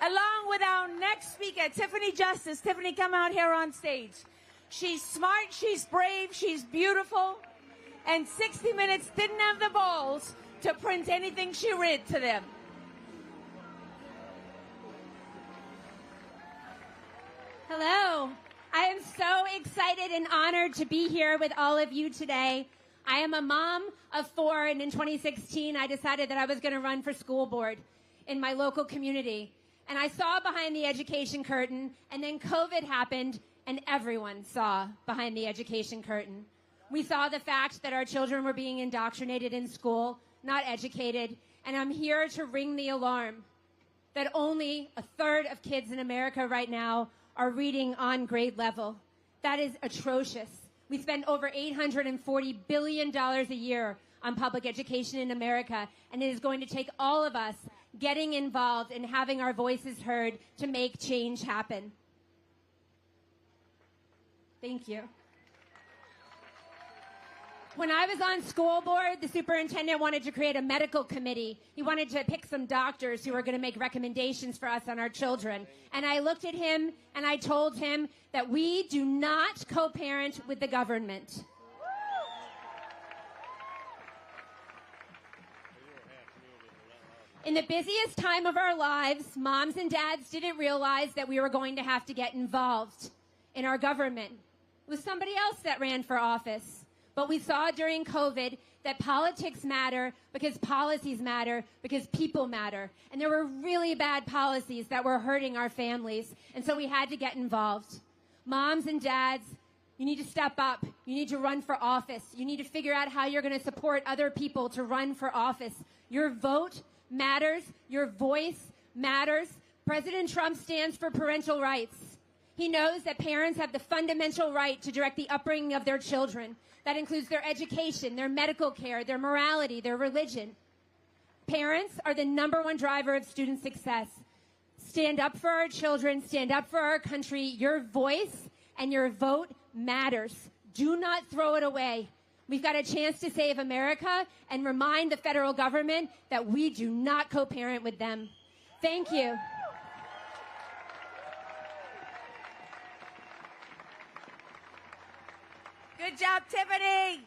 along with our next speaker, Tiffany Justice. Tiffany, come out here on stage. She's smart, she's brave, she's beautiful, and 60 Minutes didn't have the balls to print anything she read to them. Hello. I am so excited and honored to be here with all of you today. I am a mom of 4, and in 2016, I decided that I was going to run for school board in my local community. And I saw behind the education curtain, and then COVID happened, and everyone saw behind the education curtain. We saw the fact that our children were being indoctrinated in school, not educated, and I'm here to ring the alarm that only a third of kids in America right now are reading on grade level. That is atrocious. We spend over $840 billion a year on public education in America, and it is going to take all of us getting involved and having our voices heard to make change happen. Thank you. When I was on school board, the superintendent wanted to create a medical committee. He wanted to pick some doctors who were going to make recommendations for us on our children. And I looked at him and I told him that we do not co-parent with the government. In the busiest time of our lives, moms and dads didn't realize that we were going to have to get involved in our government. It was somebody else that ran for office. But we saw during COVID that politics matter because policies matter because people matter. And there were really bad policies that were hurting our families. And so we had to get involved. Moms and dads, you need to step up. You need to run for office. You need to figure out how you're going to support other people to run for office. Your vote matters. Your voice matters. President Trump stands for parental rights. He knows that parents have the fundamental right to direct the upbringing of their children. That includes their education, their medical care, their morality, their religion. Parents are the #1 driver of student success. Stand up for our children, stand up for our country. Your voice and your vote matters. Do not throw it away. We've got a chance to save America and remind the federal government that we do not co-parent with them. Thank you. Good job, Tiffany.